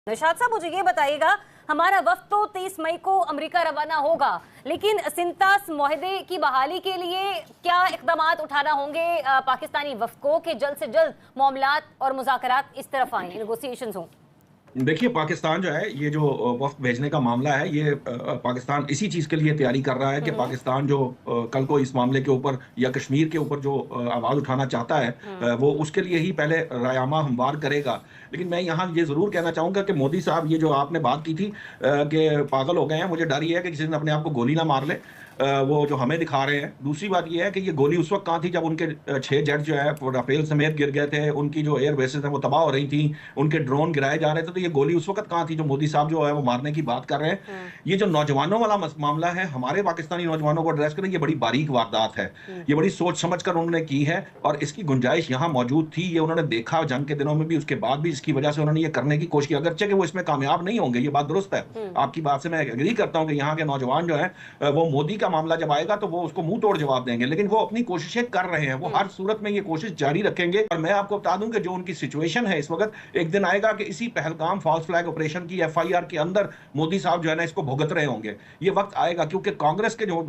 निशात साहब, मुझे ये बताइएगा, हमारा वफ्द तो 23 मई को अमेरिका रवाना होगा, लेकिन सिंतास मुआहदे की बहाली के लिए क्या इक़दामात उठाना होंगे पाकिस्तानी वफ्द को कि जल्द से जल्द मामलात और मुज़ाकरात इस तरफ आएं, नेगोशिएशंस हों? देखिए, पाकिस्तान जो है, ये जो वफ़्द भेजने का मामला है, ये पाकिस्तान इसी चीज़ के लिए तैयारी कर रहा है कि पाकिस्तान जो कल को इस मामले के ऊपर या कश्मीर के ऊपर जो आवाज़ उठाना चाहता है, वो उसके लिए ही पहले रायनामा हमवार करेगा। लेकिन मैं यहाँ ये ज़रूर कहना चाहूँगा कि मोदी साहब, ये जो आपने बात की थी कि पागल हो गए हैं, मुझे डर ये है कि किसी ने अपने आप को गोली ना मार ले, वो जो हमें दिखा रहे हैं। दूसरी बात ये है कि ये गोली उस वक्त कहाँ थी जब उनके 6 जेट जो है राफेल समेत गिर गए थे, उनकी जो एयर बेसेस हैं वो तबाह हो रही थी, उनके ड्रोन गिराए जा रहे थे। तो ये गोली उस वक्त कहाँ थी जो मोदी साहब जो है वो मारने की बात कर रहे हैं। ये जो नौजवानों वाला मामला है, हमारे पाकिस्तानी नौजवानों को एड्रेस करें, ये बड़ी बारीक वारदात है, ये बड़ी सोच समझ कर उन्होंने की है और इसकी गुंजाइश यहाँ मौजूद थी। ये उन्होंने देखा जंग के दिनों में भी, उसके बाद भी इसकी वजह से उन्होंने ये करने की कोशिश की, अगरचे कि वो इसमें कामयाब नहीं होंगे। ये बात दुरुस्त है, आपकी बात से मैं एग्री करता हूँ कि यहाँ के नौजवान जो है वो मोदी का मामला जब आएगा तो वो उसको मुंह तोड़ जवाब देंगे, लेकिन वो अपनी कोशिशें कर रहे हैं, वो हर सूरत में ये कोशिश जारी रखेंगे। और मैं आपको बता दूं कि जो उनकी सिचुएशन है इस वक्त, एक दिन आएगा कि इसी पहलगाम फॉल्स फ्लैग ऑपरेशन की FIR के अंदर मोदी साहब जो है ना इसको भुगत रहे होंगे। ये वक्त आएगा क्योंकि कांग्रेस के जो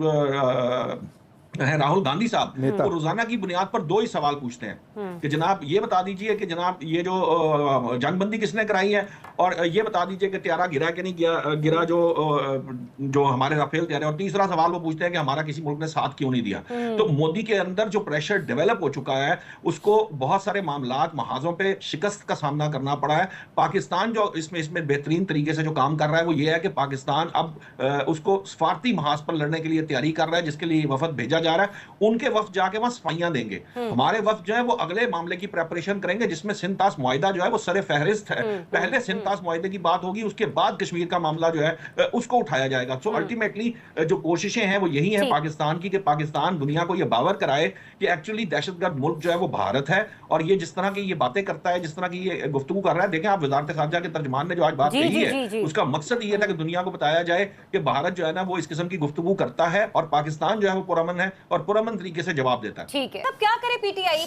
है राहुल गांधी साहब, वो रोजाना की बुनियाद पर 2 ही सवाल पूछते हैं कि जनाब ये बता दीजिए कि जनाब ये जो जंगबंदी किसने कराई है, और ये बता दीजिए कि त्यारा गिरा कि नहीं गिरा जो हमारे राफेल त्यारे, और तीसरा सवाल वो पूछते हैं कि हमारा किसी मुल्क ने साथ क्यों नहीं दिया। तो मोदी के अंदर जो प्रेशर डेवलप हो चुका है, उसको बहुत सारे मामलात महाजों पे शिकस्त का सामना करना पड़ा है। पाकिस्तान जो इसमें बेहतरीन तरीके से जो काम कर रहा है वो ये है कि पाकिस्तान अब उसको सफारती महाज पर लड़ने के लिए तैयारी कर रहा है, जिसके लिए वफद भेजा जा रहा है। उनके वफ्द जाके वहां सफाइयां देंगे, हमारे वफ्द जो है वो अगले मामले की प्रेपरेशन करेंगे, जिसमें सिंतास मुआहिदा जो है वो सरे फहरिस्त है। पहले सिंतास मुआहिदे की बात होगी, उसके बाद कश्मीर का मामला जो है उसको उठाया जाएगा। सो अल्टीमेटली जो कोशिशें हैं वो यही है पाकिस्तान की, कि पाकिस्तान दुनिया को ये बावर कराए कि एक्चुअली दहशतगर्द मुल्क जो है वो भारत है। और ये जिस तरह की ये बातें करता है, जिस तरह की ये गुफ्तगू कर रहा है, देखें आप, वजारत खारजा के तर्जमान ने जो आज बात कही है, उसका मकसद ये था कि दुनिया को बताया जाए कि भारत जो है ना वो इस किस्म की गुफ्तगू करता है और पाकिस्तान जो है वो पुरअमन है और पुरअमन तरीके से जवाब देता है। ठीक है, अब क्या करे PTI?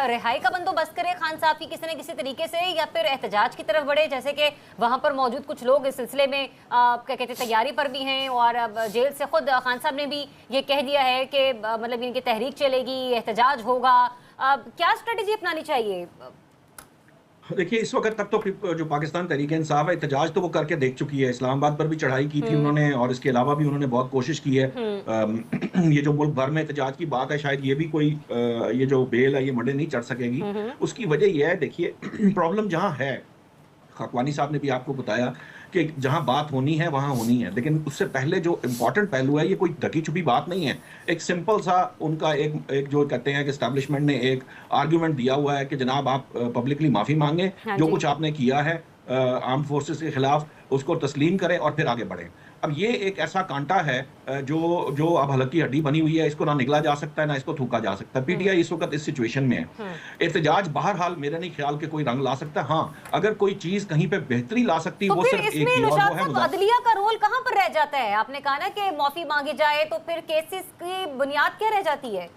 रिहाई का बंदोबस्त करे खान साहब की किसी न किसी तरीके से, या फिर एहतजाज की तरफ बढ़े, जैसे कि वहां पर मौजूद कुछ लोग इस सिलसिले में क्या कहते हैं तैयारी पर भी हैं, और जेल से खुद खान साहब ने भी ये कह दिया है कि मतलब इनकी तहरीक चलेगी, एहतजाज होगा। क्या स्ट्रेटेजी अपनानी चाहिए? देखिए, इस वक्त तक तो जो पाकिस्तान तहरीक-ए-इंसाफ है, एहतजाज तो वो करके देख चुकी है। इस्लामाबाद पर भी चढ़ाई की थी उन्होंने, और इसके अलावा भी उन्होंने बहुत कोशिश की है। ये जो मुल्क भर में एहतजाज की बात है, शायद ये भी कोई ये जो बेल है ये मंडे नहीं चढ़ सकेगी। उसकी वजह यह है, देखिए प्रॉब्लम जहाँ है, खाकवानी साहब ने भी आपको बताया कि जहां बात होनी है वहां होनी है, लेकिन उससे पहले जो इंपॉर्टेंट पहलू है, ये कोई ढकी छुपी बात नहीं है। एक सिंपल सा उनका एक जो कहते हैं कि एस्टैब्लिशमेंट ने एक आर्गुमेंट दिया हुआ है कि जनाब आप पब्लिकली माफी मांगे, जो कुछ आपने किया है आर्म फोर्सेस के खिलाफ, उसको तस्लीम करें और फिर आगे बढ़ें। अब ये एक ऐसा कांटा है जो अब हल्की हड्डी बनी हुई है, इसको ना निकला जा सकता है ना इसको थूका जा सकता है। PTI इस वक्त इस सिचुएशन में है। एहतजाज बहरहाल मेरे नहीं ख्याल के कोई रंग ला सकता है। हाँ, अगर कोई चीज कहीं पे बेहतरी ला सकती है, वो सिर्फ एक ही, और वो है अदलिया का रोल कहाँ पर रह जाता है? आपने कहा ना कि माफी मांगी जाए, तो फिर केसेस की बुनियाद क्या रह जाती है?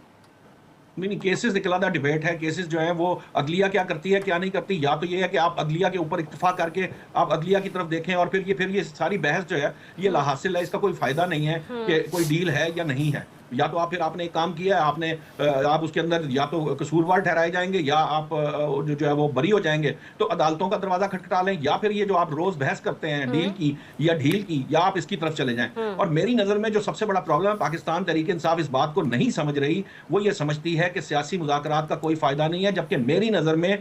नहीं, केसेस एक अलग डिबेट है। केसेस जो है वो अदलिया क्या करती है क्या नहीं करती, या तो ये है कि आप अदलिया के ऊपर इत्तेफाक करके आप अदलिया की तरफ देखें, और फिर ये सारी बहस जो है ये लाहासिल है, इसका कोई फायदा नहीं है कि कोई डील है या नहीं है। या तो आप फिर आपने एक काम किया है, आप उसके अंदर या तो कसूरवार ठहराए जाएंगे, या आप जो है वो बरी हो जाएंगे। तो अदालतों का दरवाजा खटखटा लें, या फिर ये जो आप रोज बहस करते हैं डील की या ढील की, या आप इसकी तरफ चले जाएं। और मेरी नजर में जो सबसे बड़ा प्रॉब्लम है, पाकिस्तान तहरीक इंसाफ इस बात को नहीं समझ रही। वो ये समझती है कि सियासी मुज़ाकरात का कोई फायदा नहीं है, जबकि मेरी नजर में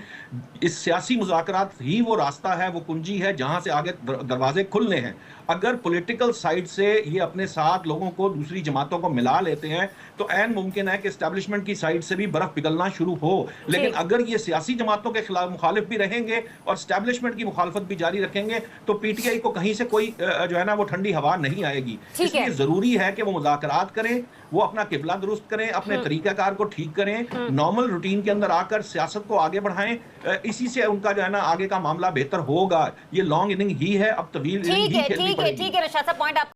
इस सियासी मुज़ाकरात ही वो रास्ता है, वो कुंजी है जहां से आगे दरवाजे खुलने हैं। अगर पॉलिटिकल साइड से ये अपने साथ लोगों को, दूसरी जमातों को मिला लेते हैं, तो ऐन मुमकिन है कि एस्टैब्लिशमेंट की साइड से भी बर्फ पिघलना शुरू हो। लेकिन अगर ये सियासी जमातों के खिलाफ मुखालिफ भी रहेंगे और एस्टैब्लिशमेंट की मुखालफत भी जारी रखेंगे, तो PTI को कहीं से कोई जो है ना वो ठंडी हवा नहीं आएगी। इसलिए जरूरी है कि वो मुज़ाकरात करें, वो अपना किबला दुरुस्त करें, अपने तरीकाकार को ठीक करें, नॉर्मल रूटीन के अंदर आकर सियासत को आगे बढ़ाएं। इसी से उनका जो है ना आगे का मामला बेहतर होगा। ये लॉन्ग इनिंग ही है, अब तवील इनिंग ही खेलनी पड़ेगी। ठीक है, निशात साहब, पॉइंट आप